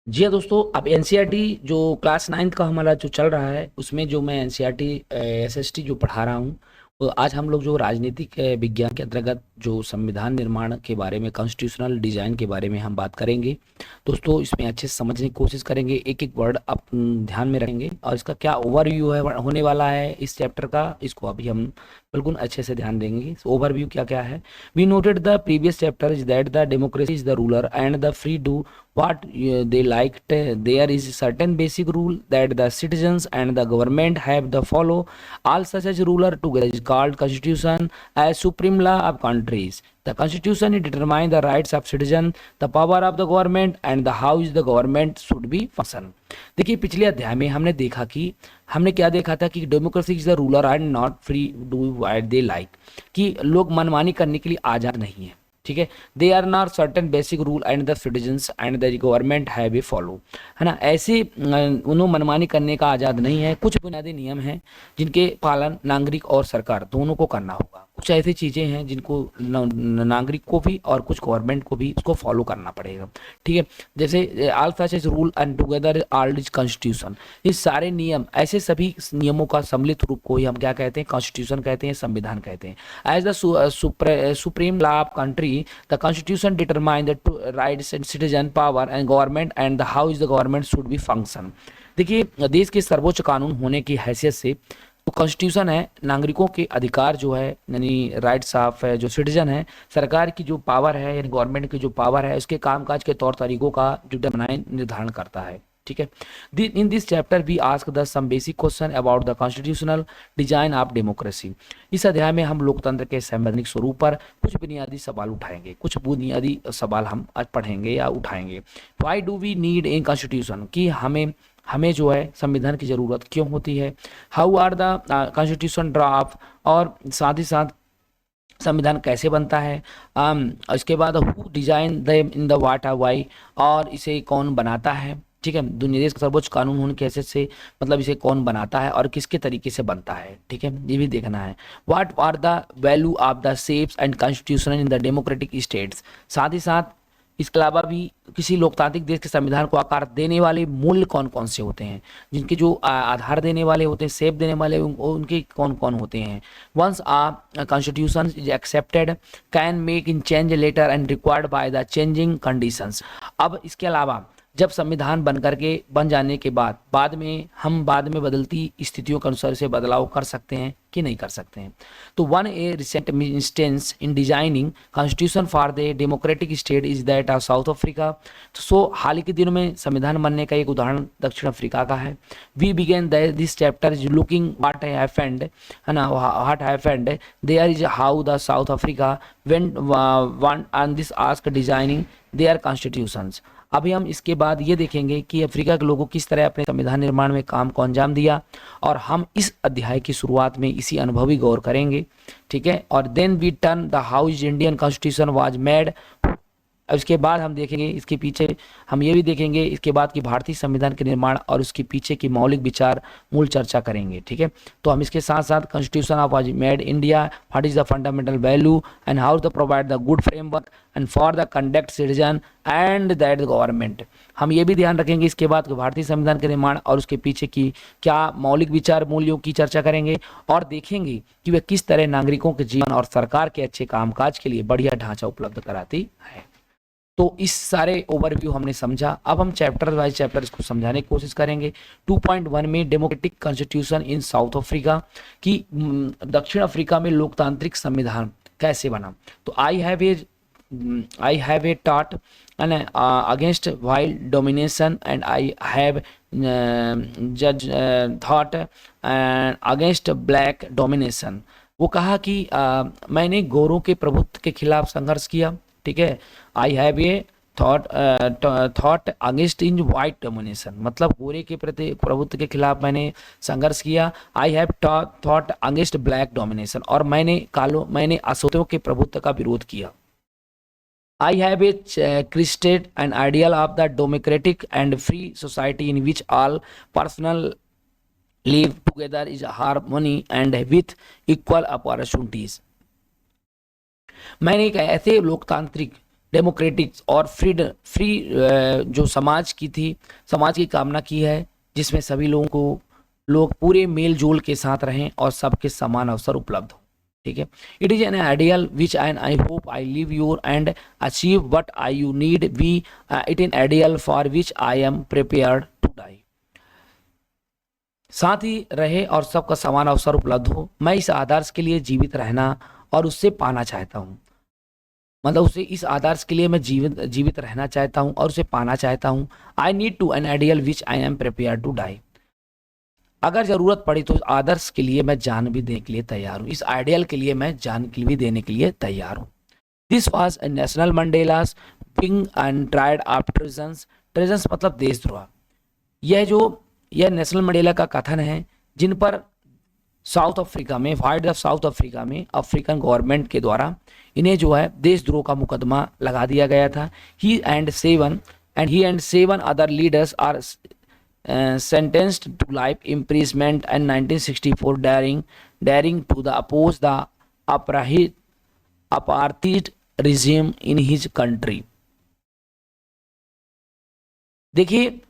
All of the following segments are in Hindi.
जी हाँ दोस्तों, अब एनसीईआरटी जो क्लास 9 का हमारा जो चल रहा है उसमें जो मैं एनसीईआरटी एसएसटी जो पढ़ा रहा हूँ। तो आज हम लोग जो राजनीतिक विज्ञान के अंतर्गत जो संविधान निर्माण के बारे में, कॉन्स्टिट्यूशनल डिजाइन के बारे में हम बात करेंगे। दोस्तों इसमें अच्छे से समझने की कोशिश करेंगे, एक एक वर्ड आप ध्यान में रखेंगे और इसका क्या ओवरव्यू है होने वाला है इस चैप्टर का, इसको अभी हम बिल्कुल अच्छे से ध्यान देंगे। ओवरव्यू क्या क्या है। We noted the previous chapter is that the democracy is the ruler and the free do what they liked. There is certain basic rule that the citizens and the government have the follow. All such as ruler together is called constitution as supreme law of countries. The constitution determines the rights of citizen, the power of the government and the how is the government should be function. देखिए पिछले अध्याय में हमने देखा कि हमने क्या देखा था कि democracy is the ruler and not free do what they like, कि लोग मनमानी करने के लिए आज़ाद नहीं है। ठीक है, they are not certain basic rule and the citizens and the government have a follow, है ना। ऐसे उन्होंने मनमानी करने का आज़ाद नहीं है, कुछ बुनियादी नियम हैं जिनके पालन नागरिक और सरकार दोनों को करना होगा। कुछ ऐसी चीज़ें हैं जिनको नागरिक को भी और कुछ गवर्नमेंट को भी उसको फॉलो करना पड़ेगा। ठीक है, जैसे all such as rule and together all is constitution. ये सारे नियम, ऐसे सभी नियमों का सम्मिलित रूप को ही हम क्या कहते हैं, कॉन्स्टिट्यूशन कहते हैं, संविधान कहते हैं। As the supreme law of country the constitution determine the rights and citizen power and government and the how is the government should be function। देखिए देश के सर्वोच्च कानून होने की हैसियत से तो कॉन्स्टिट्यूशन है, नागरिकों के अधिकार जो है यानी राइट्स ऑफ जो सिटीजन है, सरकार की जो पावर है यानी गवर्नमेंट की जो पावर है उसके कामकाज के तौर तरीकों का डिटरमाइन निर्धारण करता है। ठीक है, in this chapter we ask the some basic question about the constitutional design of democracy. इस अध्याय में हम लोकतंत्र के संवैधानिक स्वरूप पर कुछ बुनियादी सवाल उठाएंगे, कुछ बुनियादी सवाल हम आज पढ़ेंगे या उठाएंगे। Why do we need a constitution, कि हमें हमें जो है संविधान की जरूरत क्यों होती है। How are the constitution draft, और साथ ही साथ संविधान कैसे बनता है। इसके बाद who design the in the what are why, और इसे कौन बनाता है। ठीक है, दुनिया देश का सर्वोच्च कानून होने की हैसियत से मतलब इसे कौन बनाता है और किसके तरीके से बनता है। ठीक है, ये भी देखना है। What are the value of the shapes and constitution in the democratic states. साथ ही साथ इसके अलावा भी किसी लोकतांत्रिक देश के संविधान को आकार देने वाले मूल्य कौन कौन से होते हैं, जिनके जो आधार देने वाले होते हैं, शेप देने वाले उनके कौन कौन होते हैं। Once constitution is accepted can make in change later and required by the changing conditions. अब इसके अलावा जब संविधान बन करके बन जाने के बाद बाद में बदलती स्थितियों के अनुसार इसे बदलाव कर सकते हैं कि नहीं कर सकते हैं। तो one A recent instance in designing constitution for the democratic state is that of South Africa. तो हाल ही के दिनों में संविधान बनने का एक उदाहरण दक्षिण अफ्रीका का है। We begin this chapter is looking what happened, है ना, what happened there is how the South Africa went one on this ask designing their constitutions. अभी हम इसके बाद ये देखेंगे कि अफ्रीका के लोगों किस तरह अपने संविधान निर्माण में काम को अंजाम दिया, और हम इस अध्याय की शुरुआत में इसी अनुभवी गौर करेंगे। ठीक है, और then we turn the how is Indian constitution was made. अब इसके बाद हम देखेंगे, इसके पीछे हम ये भी देखेंगे इसके बाद कि भारतीय संविधान के निर्माण और उसके पीछे की मौलिक विचार मूल चर्चा करेंगे। ठीक है, तो हम इसके साथ साथ constitution of was made India, what is the fundamental value and how the provide the good framework and for the conduct citizen and that government. हम ये भी ध्यान रखेंगे इसके बाद भारतीय संविधान के निर्माण और उसके पीछे की क्या मौलिक विचार मूल्यों की चर्चा करेंगे, और देखेंगे कि वह किस तरह नागरिकों के जीवन और सरकार के अच्छे कामकाज के लिए बढ़िया ढांचा उपलब्ध कराती है। तो इस सारे ओवरव्यू हमने समझा। अब हम चैप्टर वाइज चैप्टर इसको समझाने की कोशिश करेंगे। 2.1 में democratic constitution in South Africa, कि दक्षिण अफ्रीका में लोकतांत्रिक संविधान कैसे बना। तो I have a taught and against wild domination and I have जज थॉट अगेंस्ट ब्लैक डोमिनेशन। वो कहा कि मैंने गोरों के प्रभुत्व के खिलाफ संघर्ष किया। ठीक है, I have a thought against in white domination, मतलब गोरे के प्रति प्रभुत्व के खिलाफ मैंने संघर्ष किया। I have thought against black domination, और मैंने असुतों के प्रभुत्व का विरोध किया। I have a crested an ideal of the democratic and free society in which all personal live together is harmony and with equal opportunities. मैंने एक ऐसे लोकतांत्रिक डेमोक्रेटिक और फ्री जो समाज की थी, समाज की कामना की है, जिसमें सभी लोग पूरे मेल जोल के साथ रहें और सबके समान अवसर उपलब्ध हो। ठीक है, it is an ideal which and I hope I live your and achieve what I you need we it an ideal for which I am prepared to die. साथ ही रहे और सबका समान अवसर उपलब्ध हो। मैं इस आदर्श के लिए जीवित रहना और उससे पाना चाहता हूँ, मतलब उसे इस आदर्श के लिए मैं जीवित रहना चाहता हूँ और उसे पाना चाहता हूँ। I need to an ideal which I am prepare to die. अगर जरूरत पड़ी तो आदर्श के लिए मैं जान भी देने के लिए तैयार हूँ, इस आइडियल के लिए मैं जान भी देने के लिए तैयार हूँ। This was a national Mandela's being and tried after treasons मतलब देशद्रोह। यह नेशनल मंडेला का कथन है, जिन पर साउथ अफ्रीका में साउथ अफ्रीका में अफ्रीकन गवर्नमेंट के द्वारा इन्हें जो है देशद्रोह का मुकदमा लगा दिया गया था। He and seven other leaders are sentenced to life imprisonment in 1964 daring to oppose the apartheid regime in his country। देखिए,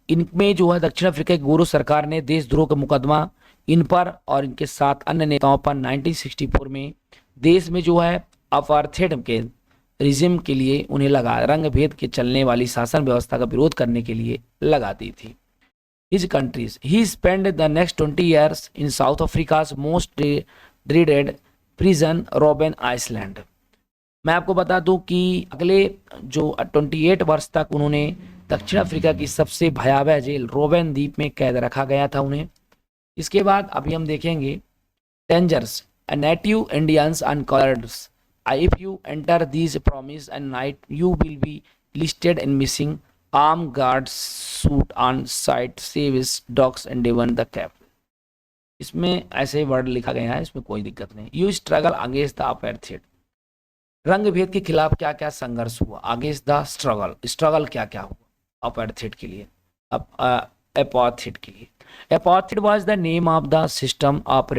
इनमें जो है दक्षिण अफ्रीका की गोरो सरकार ने देशद्रोह का मुकदमा इन पर और इनके साथ अन्य नेताओं पर 1964 में देश में जो है अपार्थेड के रिजिम के लिए उन्हें रंग भेद के चलने वाली शासन व्यवस्था का विरोध करने के लिए लगा दी थी। His countries. He spent the next 20 years in South Africa's most dreaded prison, Robben Island। मैं आपको बता दूं कि अगले जो 28 वर्ष तक उन्होंने दक्षिण अफ्रीका की सबसे भयावह जेल रोबेन द्वीप में कैद रखा गया था उन्हें। इसके बाद अभी हम देखेंगे dangers native Indians and colours. If you enter these promise and night you will be listed in missing arm guards suit on site सेविस dogs and divan the cap. इसमें ऐसे वर्ड लिखा गया है, इसमें कोई दिक्कत नहीं। You struggle against the apartheid. रंग भेद के खिलाफ क्या क्या संघर्ष हुआ। अगेंस्ट द स्ट्रगल क्या क्या हुआ अपार्थेड के लिए, अपार्थेड के लिए। Apartheid was the name of the system of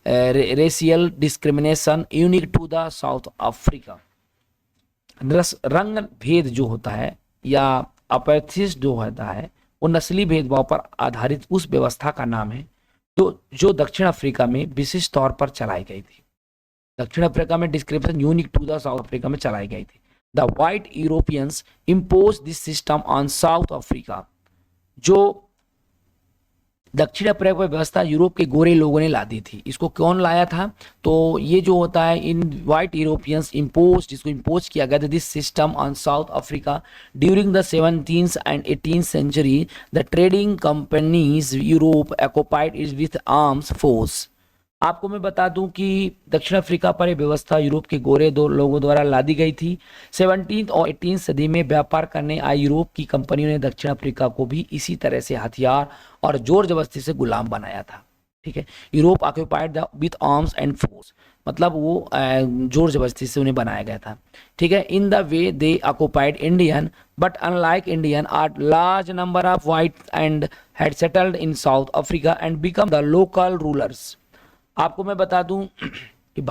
racial discrimination unique to the South Africa. रंग भेद जो होता है या अपार्थेड जो होता है वो नस्ली भेदभाव पर आधारित उस व्यवस्था का नाम है जो दक्षिण अफ्रीका में विशिष्ट तौर पर चलाई गई थी। दक्षिण अफ्रीका में discrimination unique to the South Africa में चलाई गई थी। The white Europeans impose this system on South Africa. जो दक्षिण अफ्रीका पर व्यवस्था यूरोप के गोरे लोगों ने ला दी थी। इसको कौन लाया था, तो ये जो होता है इन वाइट यूरोपियंस इम्पोज, जिसको इम्पोज किया गया था this system on South Africa during the 17th and 18th century। The trading companies Europe occupied is with arms force. आपको मैं बता दूं कि दक्षिण अफ्रीका पर यह व्यवस्था यूरोप के गोरे दो लोगों द्वारा ला दी गई थी। 17th और 18th सदी में व्यापार करने आई यूरोप की कंपनियों ने दक्षिण अफ्रीका को भी इसी तरह से हथियार और जोर जबरदस्ती से गुलाम बनाया था। ठीक है, Europe occupied the with arms and force, मतलब वो जोर जबरदस्ती से उन्हें बनाया गया था। ठीक है, in the way they occupied Indian but unlike Indian are large number of white and had settled in South Africa and become the local rulers. आपको मैं बता दूं कि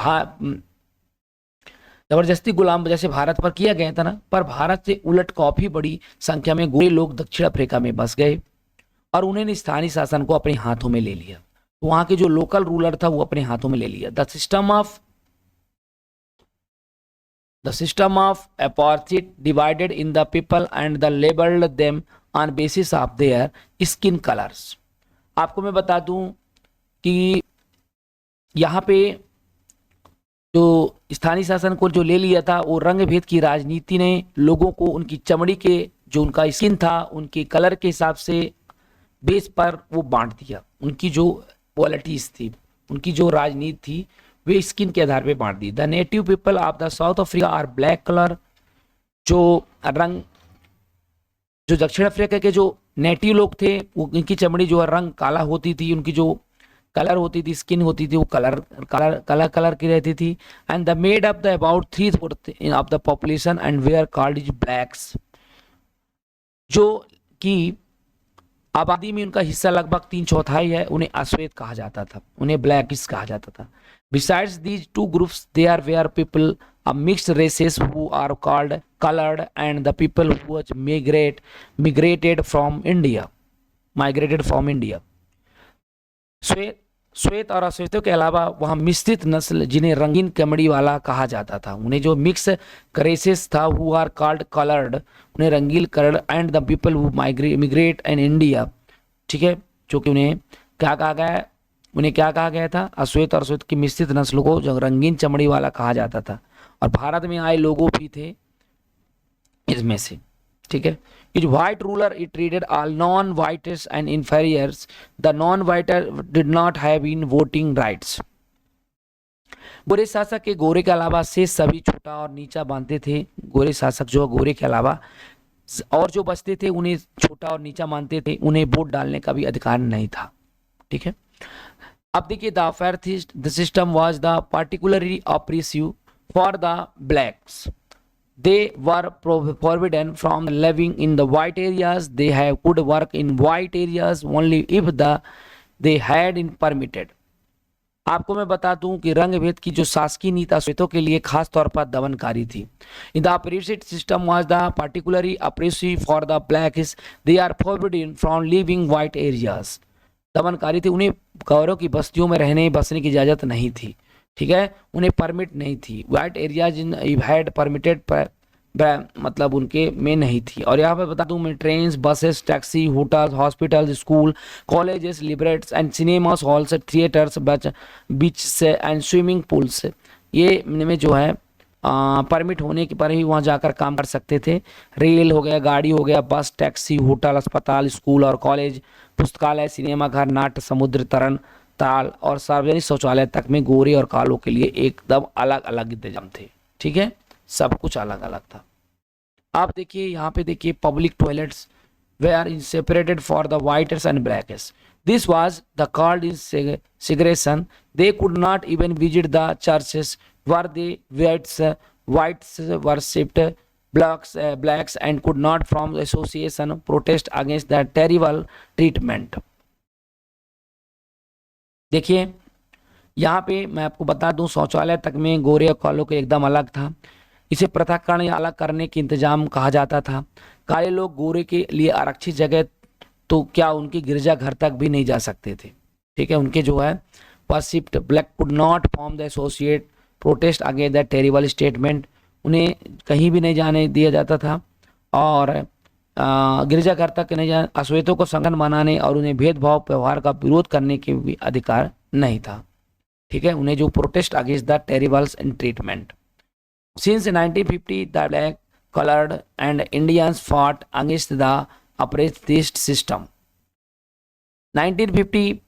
जबरदस्ती गुलाम जैसे भारत पर किया गया था ना, पर भारत से उलट काफी बड़ी संख्या में गोरे लोग दक्षिण अफ्रीका में बस गए और उन्होंने स्थानीय शासन को अपने हाथों में ले लिया। तो वहां के जो लोकल रूलर था वो अपने हाथों में ले लिया। The system of apartheid divided in the people and the labelled them on basis of their skin colours. आपको मैं बता दूं कि यहाँ पे जो स्थानीय शासन को जो ले लिया था वो रंग भेद की राजनीति ने लोगों को उनकी चमड़ी के जो उनका स्किन था उनके कलर के हिसाब से बेस पर वो बांट दिया। उनकी जो पॉलिटिक्स थी, उनकी जो राजनीति थी वे स्किन के आधार पे बांट दी। The native people of the South Africa are black colour. जो दक्षिण अफ्रीका के जो नेटिव लोग थे वो उनकी चमड़ी जो है रंग काला होती थी, उनकी जो कलर होती थी, स्किन होती थी, वो कलर की रहती थी। And the made up the about 3/4 of the population and way are called is blacks. जो कि आबादी में उनका हिस्सा लगभग 3/4 है, उन्हें अश्वेत कहा जाता था, उन्हें ब्लैकिश कहा जाता था। Besides these two groups there were people a mixed races who are called colored and the people who was migrated from India. श्वेत श्वेत और अश्वेतों के अलावा वहाँ मिश्रित नस्ल जिन्हें रंगीन कमड़ी वाला कहा जाता था, उन्हें जो मिक्स रेसेस था हु आर कॉल्ड कलर्ड, उन्हें रंगील coloured and the people who migrate in India, ठीक है, जो कि उन्हें क्या कहा गया था, अश्वेत और अश्वेत की मिश्रित नस्लों को जो रंगीन चमड़ी वाला कहा जाता था, और भारत में आए लोगों भी थे इसमें से, ठीक है। Each white ruler it treated all non-whites and inferiors. The non-whites did not have in voting rights. गोरे शासक के गोरे के अलावा से सभी छोटा और नीचा मानते थे। गोरे शासक जो गोरे के अलावा और जो बचते थे उन्हें छोटा और नीचा मानते थे, उन्हें वोट डालने का भी अधिकार नहीं था, ठीक है। अब देखिए the system was the particularly oppressive for the blacks. They were forbidden from living in the white areas. They could work in white areas only if they had been permitted. आपको मैं बता दूं कि रंग भेद की जो शासकीय नीति अश्वेतों के लिए खास तौर पर दमनकारी थी. In the oppressive system was the particularly oppressive for the blacks. They are forbidden from living white areas. दमनकारी थी, उन्हें गौरों की बस्तियों में रहने बसने की इजाजत नहीं थी, ठीक है, उन्हें परमिट नहीं थी. White areas in had permitted मतलब उनके में नहीं थी. और यहाँ पे बता दूं मैं trains, buses, taxi, hotels, hospitals, school, colleges, liberates and cinemas halls, theatres, beach and swimming pools, ये में जो है परमिट होने के पर ही वहाँ जाकर काम कर सकते थे. रेल हो गया, गाड़ी हो गया, बस, टैक्सी, होटल, अस्पताल, स्कूल और कॉलेज, पुस्तकालय, सिनेमा घर, नाट्य, समुद्र तरण ताल और सार्वजनिक शौचालय तक में गोरे और कालों के लिए एकदम अलग अलग इंतजाम थे, ठीक है, सब कुछ अलग अलग था. आप देखिए यहाँ पे देखिए public toilets were in separated for the whites and blacks. This was the called in segregation. They could not even visit the churches where they whites worshipped blacks and could not form association protest against the terrible treatment. देखिए यहाँ पे मैं आपको बता दूं शौचालय तक में गोरे और कालों के एकदम अलग था. इसे पृथक्करण या अलग करने के इंतजाम कहा जाता था. काले लोग गोरे के लिए आरक्षित जगह तो क्या उनके गिरजा घर तक भी नहीं जा सकते थे, ठीक है, उनके जो है worshipped black could not form the associate protest against the terrible statement. उन्हें कहीं भी नहीं जाने दिया जाता था और गिरजाघर तक नहीं जाने, अश्वेतों को संगठन बनाने और उन्हें भेदभाव व्यवहार का विरोध करने के भी अधिकार नहीं था, ठीक है, उन्हें जो protest against the terribles and treatment. Since 1950 the black coloured and Indians fought against the apprentice system. 1950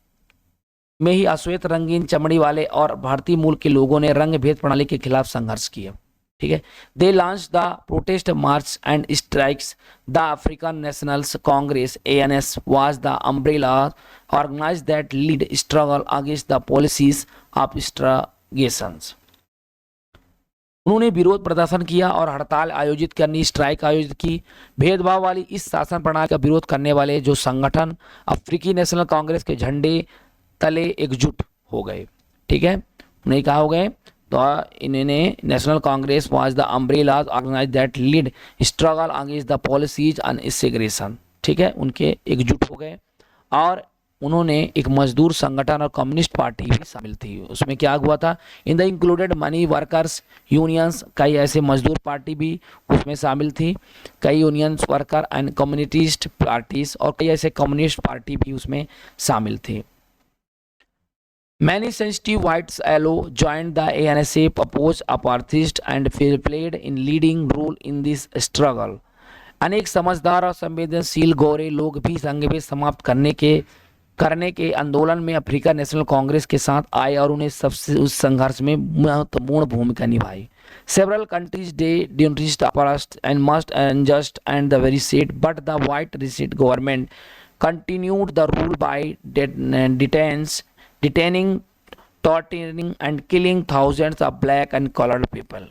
में ही अश्वेत, रंगीन चमड़ी वाले और भारतीय मूल के लोगों ने रंग भेद प्रणाली के खिलाफ संघर्ष किया, ठीक है. They launch the protest march and strikes. The African nationals congress ANS was the umbrella organise that lead struggle against the policies of segregations. उन्होंने विरोध प्रदर्शन किया और हड़ताल आयोजित करनी, स्ट्राइक आयोजित की. भेदभाव वाली इस शासन प्रणाली का विरोध करने वाले जो संगठन अफ्रीकी नेशनल कांग्रेस के झंडे तले एकजुट हो गए, ठीक है, उन्हें कहा हो गए तो इन्होंने national congress was the umbrella organise that lead struggle against the policies on segregation, ठीक है, उनके एकजुट हो गए. और उन्होंने एक मजदूर संगठन और कम्युनिस्ट पार्टी भी शामिल थी. उसमें क्या हुआ था, in the included money workers unions, कई ऐसे मजदूर पार्टी भी उसमें शामिल थी, कई unions worker and communist parties और कई ऐसे कम्युनिस्ट पार्टी भी उसमें शामिल थे. Many sensitive whites allo joined the ANSF, opposed apartheid and played in leading role in this struggle. अनेक समझदार और संवेदनशील गोरे लोग भी संघ समाप्त करने के आंदोलन में अफ्रीका नेशनल कांग्रेस के साथ आए और उन्हें सबसे उस संघर्ष में महत्वपूर्ण भूमिका निभाई. Several countries denounced apartheid and must unjust and the very said, but the white racist government continued the rule by detaining, torturing and killing thousands of black and colored people.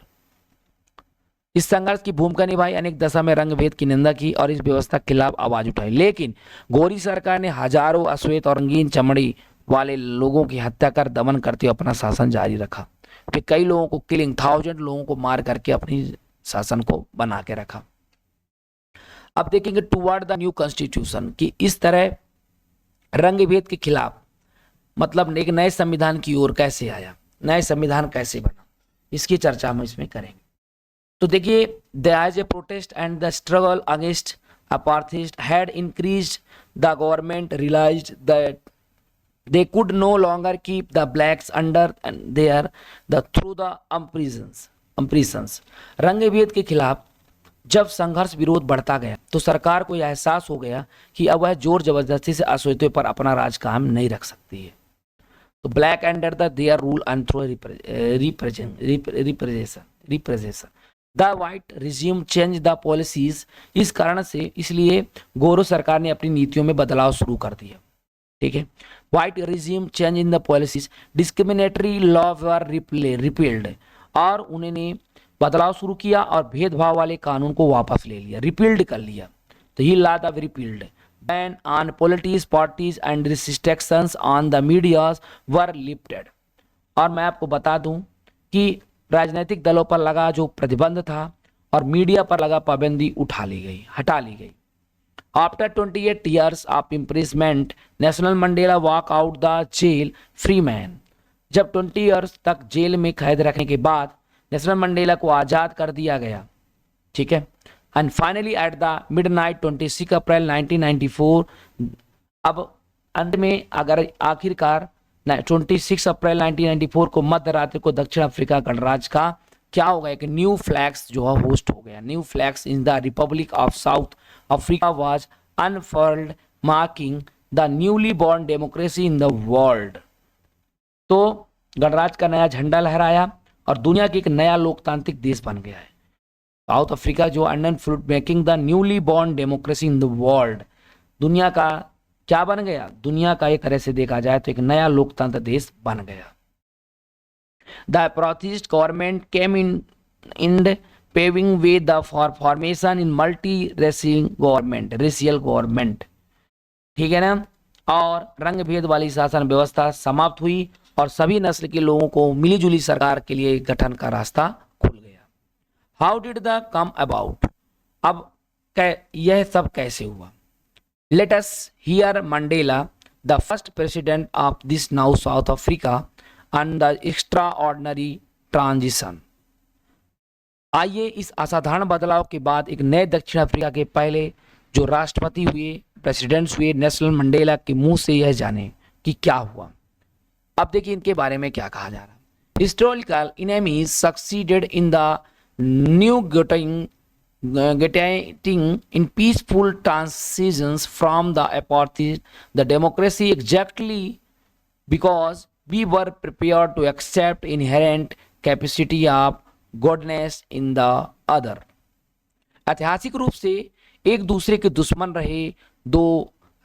इस संघर्ष की भूमिका निभाई, अनेक दशा में रंग भेद की निंदा की और इस व्यवस्था के खिलाफ आवाज उठाई. लेकिन गोरी सरकार ने हजारों अश्वेत और रंगीन चमड़ी वाले लोगों की हत्या कर दमन करते हुए अपना शासन जारी रखा. फिर कई लोगों को किलिंग, 1000 लोगों को मार करके अपनी शासन को बना के रखा। अब देखेंगे टुवर्ड द न्यू कॉन्स्टिट्यूशन कि इस तरह रंग भेद के खिलाफ मतलब एक नए संविधान की ओर कैसे आया, नए संविधान कैसे बना, इसकी चर्चा हम इसमें करेंगे। तो देखिए, there is a protest and the struggle against apartheid had increased. The government realized that they could no longer keep the blacks under through the imprisons. रंग भेद के खिलाफ जब संघर्ष विरोध बढ़ता गया तो सरकार को यह एहसास हो गया कि अब वह जोर जबरदस्ती से अशोचितों पर अपना राज कायम नहीं रख सकती है। तो black under the their rule and through representation the white resume change the policies. इस कारण से इसलिए गोरो सरकार ने अपनी नीतियों में बदलाव शुरू कर दिया। ठीक है, white resume change in the policies, discriminatory law were repealed, और उन्होंने बदलाव शुरू किया और भेदभाव वाले कानून को वापस ले लिया, रिपील्ड कर लिया। तो he law the repealed ban on politics parties and restrictions on the medias were lifted. और मैं आपको बता दूं कि राजनीतिक दलों पर लगा जो प्रतिबंध था और मीडिया पर लगा पाबंदी हटा ली गई। After 28 years of imprisonment Nelson Mandela walk out the jail free man. जब 20 years तक जेल में कैद रखने के बाद नेशनल मंडेला को आज़ाद कर दिया गया। ठीक है, and finally at the midnight 26 अप्रैल 1994, अब अंत में अगर आखिरकार 26 अप्रैल 1994 को मध्य रात्रि को दक्षिण अफ्रीका गणराज्य का क्या हो गया कि न्यू फ्लैग्स जो है होस्ट हो गया। New flags in the Republic of South Africa was unfurled marking the newly born democracy in the world. तो गणराज्य का नया झंडा लहराया और दुनिया की एक नया लोकतांत्रिक देश बन गया है साउथ अफ्रीका, जो unfurled making the newly born democracy in the world. दुनिया का क्या बन गया? दुनिया का एक तरह से देखा जाए तो एक नया लोकतंत्र देश बन गया। The apartheid government came in paving way the for formation in multi racial government. ठीक है ना, और रंग भेद वाली शासन व्यवस्था समाप्त हुई और सभी नस्ल के लोगों को मिलीजुली सरकार के लिए गठन का रास्ता खुल गया। How did the come about? अब यह सब कैसे हुआ? Let us hear Mandela, the first president of this now South Africa, and the extraordinary transition. आइए इस असाधारण बदलाव के बाद एक नए दक्षिण अफ्रीका के पहले जो राष्ट्रपति हुए, प्रेसिडेंट्स हुए, नेशनल मंडेला के मुंह से यह जाने कि क्या हुआ। अब देखिए इनके बारे में क्या कहा जा रहा है। Historical enemies succeeded in the new getting in peaceful transitions from the apartheid the democracy exactly because we were prepared to accept inherent capacity of goodness in the other। ऐतिहासिक रूप से एक दूसरे के दुश्मन रहे दो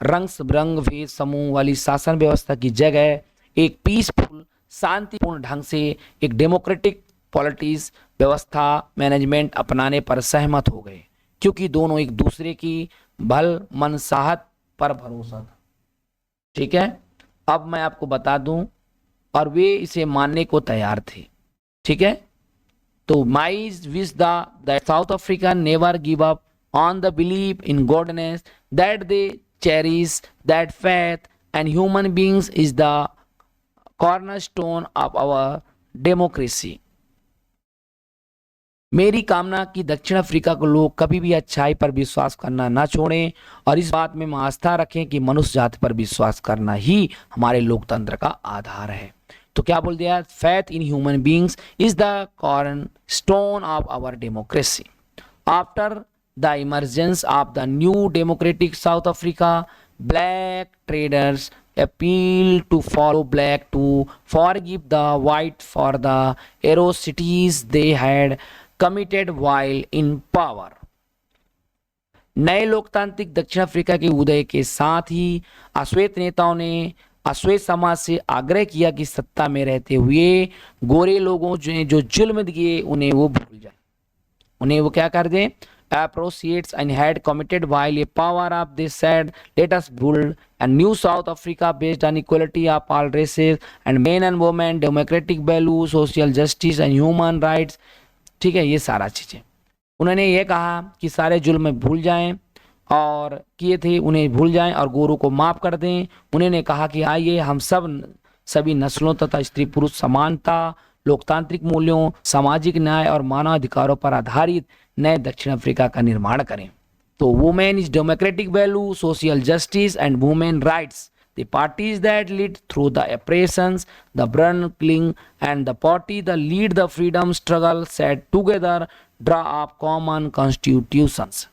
रंग भेद समूह वाली शासन व्यवस्था की जगह एक पीसफुल शांतिपूर्ण ढंग से एक डेमोक्रेटिक पॉलिटिक्स व्यवस्था मैनेजमेंट अपनाने पर सहमत हो गए, क्योंकि दोनों एक दूसरे की भल मनसाहत पर भरोसा था। ठीक है, अब मैं आपको बता दूं और वे इसे मानने को तैयार थे। ठीक है, तो my wish the South African never give up on the believe in goodness that they cherish that faith and human beings is the cornerstone of our democracy. मेरी कामना कि दक्षिण अफ्रीका को लोग कभी भी अच्छाई पर विश्वास करना ना छोड़ें और इस बात में आस्था रखें कि मनुष्य जाति पर विश्वास करना ही हमारे लोकतंत्र का आधार है। तो क्या बोल दिया? Faith in human beings is the cornerstone of our democracy. After the emergence of the new democratic South Africa, black traders appeal to follow black to forgive the white for the atrocities they had committed while in power। नए लोकतांत्रिक दक्षिण अफ्रीका के उदय के साथ ही अश्वेत नेताओं ने अश्वेत समाज से आग्रह किया कि सत्ता में रहते हुए गोरे लोगों जो जुल्म किए उन्हें वो भूल जाए, उन्हें वो क्या कर दें, associates and had committed while a power up, they said, let us build a new South Africa based on equality of all races and men and women, democratic values, social justice and human rights. ठीक है, ये सारा चीजें उन्होंने ये कहा कि सारे जुल्म भूल जाएं और किए थे उन्हें भूल जाएं और गोरों को माफ कर दें। उन्होंने कहा कि आइए हम सभी नस्लों तथा स्त्री पुरुष समानता, लोकतांत्रिक मूल्यों, सामाजिक न्याय और मानवाधिकारों पर आधारित नए दक्षिण अफ्रीका का निर्माण करें। तो women is democratic value, social justice and women rights, the parties that lead through the oppressions, the burning and the party that lead the freedom struggle said together draw up common constitutions।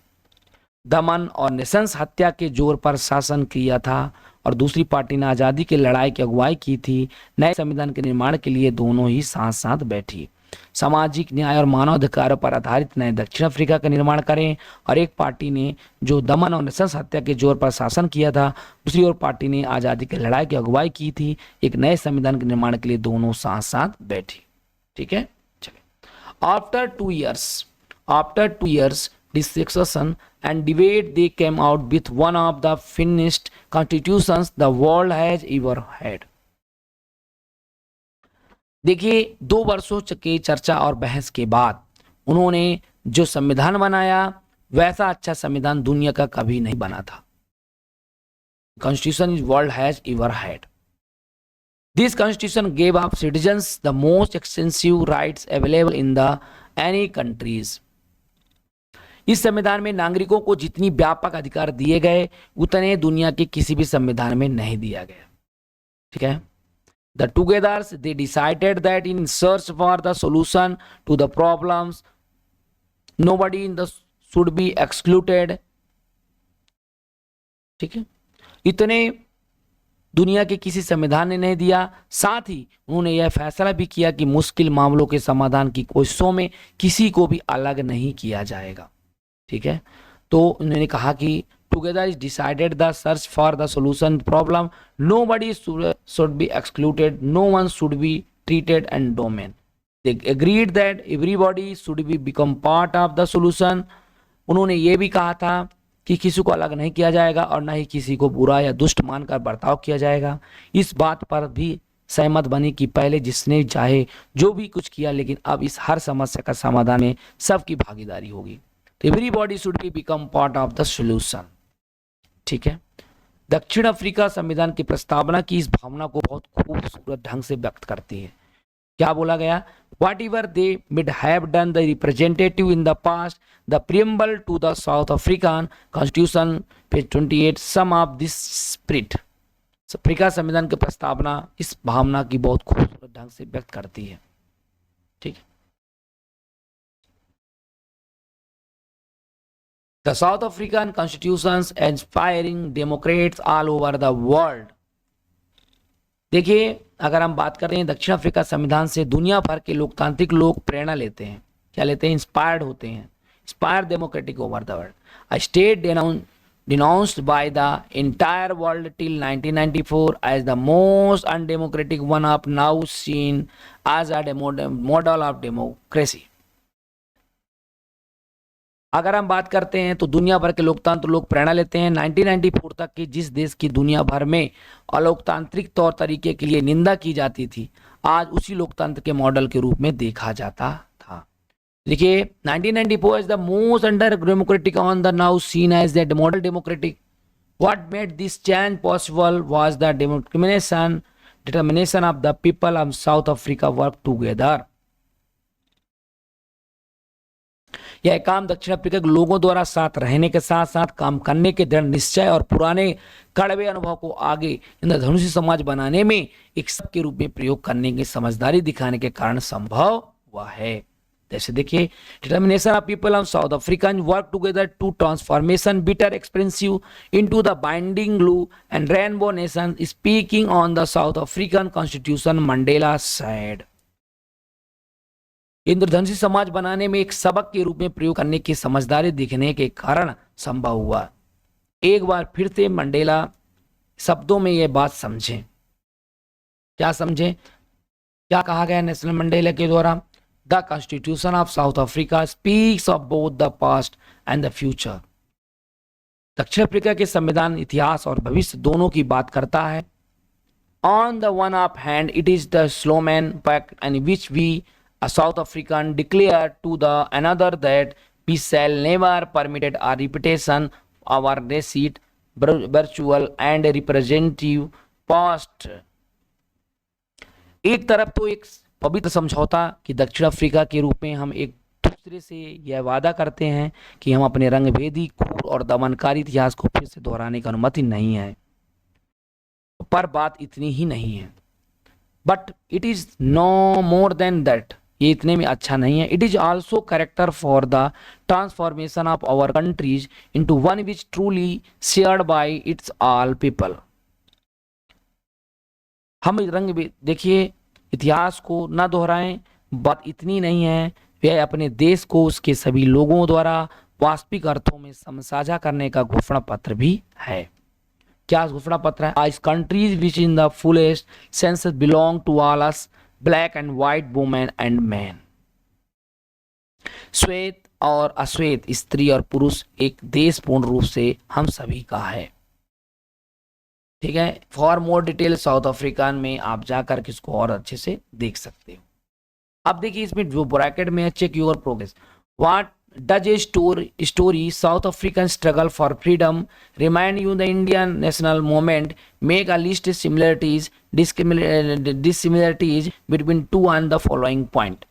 दमन और नृशंस हत्या के जोर पर शासन किया था और दूसरी पार्टी ने आज़ादी की लड़ाई की अगुवाई की थी। नए संविधान के निर्माण के लिए दोनों ही साथ साथ बैठी। सामाजिक न्याय और मानवाधिकारों पर आधारित नए दक्षिण अफ्रीका का निर्माण करें। और एक पार्टी ने जो दमन और नृशंस हत्या के जोर पर शासन किया था, दूसरी ओर पार्टी ने आज़ादी की लड़ाई की अगुवाई की थी। एक नए संविधान के निर्माण के लिए दोनों साथ साथ बैठी। ठीक है, चलिए। After two years dissection and debate, they came out with one of the finished constitutions the world has ever had। देखिए, 2 वर्षों के चर्चा और बहस के बाद उन्होंने जो संविधान बनाया वैसा अच्छा संविधान दुनिया का कभी नहीं बना था। Constitution is world has ever had। This constitution gave up citizens the most extensive rights available in the any countries। इस संविधान में नागरिकों को जितनी व्यापक अधिकार दिए गए उतने दुनिया के किसी भी संविधान में नहीं दिया गया। ठीक है। The togethers they decided that in search for the solution to the problems nobody in the should be excluded। ठीक है, इतने दुनिया के किसी संविधान ने नहीं दिया। साथ ही उन्होंने यह फैसला भी किया कि मुश्किल मामलों के समाधान की कोशिशों में किसी को भी अलग नहीं किया जाएगा। ठीक है, तो उन्होंने कहा कि together is decided the search for the solution problem, nobody should be excluded, no one should be treated and domain. They agreed that everybody should be become part of the solution. उन्होंने ये भी कहा था कि किसी को अलग नहीं किया जाएगा और ना ही किसी को बुरा या दुष्ट मानकर बर्ताव किया जाएगा। इस बात पर भी सहमत बनी कि पहले जिसने चाहे जो भी कुछ किया, लेकिन अब इस हर समस्या का समाधान में सबकी भागीदारी होगी। Everybody should be become part of the solution. ठीक है, दक्षिण अफ्रीका संविधान की प्रस्तावना की इस भावना को बहुत खूबसूरत ढंग से व्यक्त करती है। क्या बोला गया? Whatever they might have done the representative in the past, the preamble to the South African Constitution, page 28, sum of this spirit। Africa संविधान की प्रस्तावना इस भावना की बहुत खूबसूरत ढंग से व्यक्त करती है। ठीक है, The South African Constitutions inspiring Democrats all over the world। देखिए, अगर हम बात कर रहे हैं दक्षिण अफ्रीका संविधान से दुनिया भर के लोकतांत्रिक लोग प्रेरणा लेते हैं। क्या लेते हैं? इंस्पायर्ड होते हैं। Inspire democratic over the world, a state denounced by the entire world till 1994 as the most undemocratic one of now seen as a model of democracy। अगर हम बात करते हैं तो दुनिया भर के लोकतंत्र लोग प्रेरणा लेते हैं 1994 तक कि जिस देश की दुनिया भर में अलोकतांत्रिक तौर तरीके के लिए निंदा की जाती थी, आज उसी लोकतंत्र के मॉडल के रूप में देखा जाता था। देखिए, 1994 is the most under democratic on the now seen as the model democratic. What made this change possible was the determination of the people of South Africa work together. यह काम दक्षिण अफ्रीका के लोगों द्वारा साथ रहने के साथ साथ काम करने के दृढ़ निश्चय और पुराने कड़वे अनुभव को आगे इंद्रधनुषी समाज बनाने में एक सब के रूप में प्रयोग करने की समझदारी दिखाने के कारण संभव हुआ है। जैसे देखिए, determination of people of South African work together to transformation bitter expensive into the binding glue and rainbow nation. Speaking on the South African constitution, Mandela said. इंद्रधनुषी समाज बनाने में एक सबक के रूप में प्रयोग करने की समझदारी दिखने के कारण संभव हुआ। एक बार फिर से मंडेला शब्दों में यह बात समझें। क्या समझें? क्या कहा गया नेशनल मंडेला के द्वारा? The constitution of South Africa speaks of both the past and the future. दक्षिण अफ्रीका के संविधान इतिहास और भविष्य दोनों की बात करता है। On the one up hand, it is the Sloman Pact, and which we, a South African, declare to the another that we shall never permit a repetition of our receipt, virtual and representative past। एक तरफ तो एक पवित्र समझौता कि दक्षिण अफ्रीका के रूप में हम एक दूसरे से यह वादा करते हैं कि हम अपने रंगभेदी, क्रूर और दमनकारी इतिहास को फिर से दोहराने की अनुमति नहीं है। पर बात इतनी ही नहीं है। But it is no more than that, ये इतने में अच्छा नहीं है। It is also character for the transformation of our countries into one which truly shared by its all people. हम रंग देखिए, इतिहास को ना दोहराएं। बात इतनी नहीं है, वह अपने देश को उसके सभी लोगों द्वारा वास्तविक अर्थों में समसाझा करने का घोषणा पत्र भी है। क्या घोषणा पत्र है? आज countries which in the fullest sense belong to all us, black and white women and man. श्वेत और अश्वेत, स्त्री और पुरुष, एक देश पूर्ण रूप से हम सभी का है। ठीक है। For more detail south Afrikaans में आप जाकर के इसको और अच्छे से देख सकते हो। अब देखिए इसमें जो ब्रैकेट में है, check your progress. What does a story South African struggle for freedom remind you the Indian national movement? Make a list of similarities, dissimilarities between two and the following point।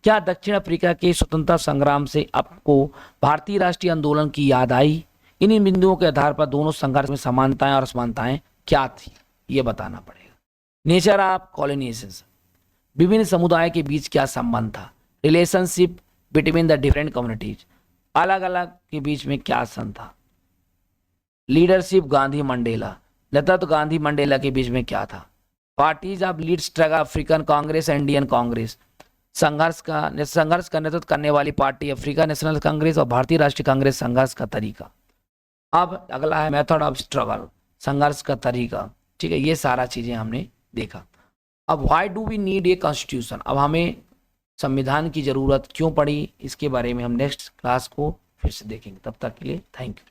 क्या दक्षिण अफ्रीका के स्वतंत्रता संग्राम से आपको भारतीय राष्ट्रीय आंदोलन की याद आई? इन बिंदुओं के आधार पर दोनों संघर्ष में समानताएं और असमानताएं क्या थी, ये बताना पड़ेगा। नेचर ऑफ कॉलोनाइजेशन, विभिन्न समुदाय के बीच क्या संबंध था? Relationship between the different communities, अलग अलग के बीच में क्या संबंध था? लीडरशिप गांधी मंडेला, नेतृत्व गांधी मंडेला के बीच में क्या था? Parties of lead struggle African Congress and Indian Congress, संघर्ष का नेतृत्व करने वाली पार्टी अफ्रीका नेशनल कांग्रेस और भारतीय राष्ट्रीय कांग्रेस, संघर्ष का तरीका। अब अगला है मेथड ऑफ स्ट्रगल, संघर्ष का तरीका। ठीक है, ये सारा चीजें हमने देखा। अब why do we need a constitution, अब हमें संविधान की जरूरत क्यों पड़ी, इसके बारे में हम नेक्स्ट क्लास को फिर से देखेंगे। तब तक के लिए थैंक यू।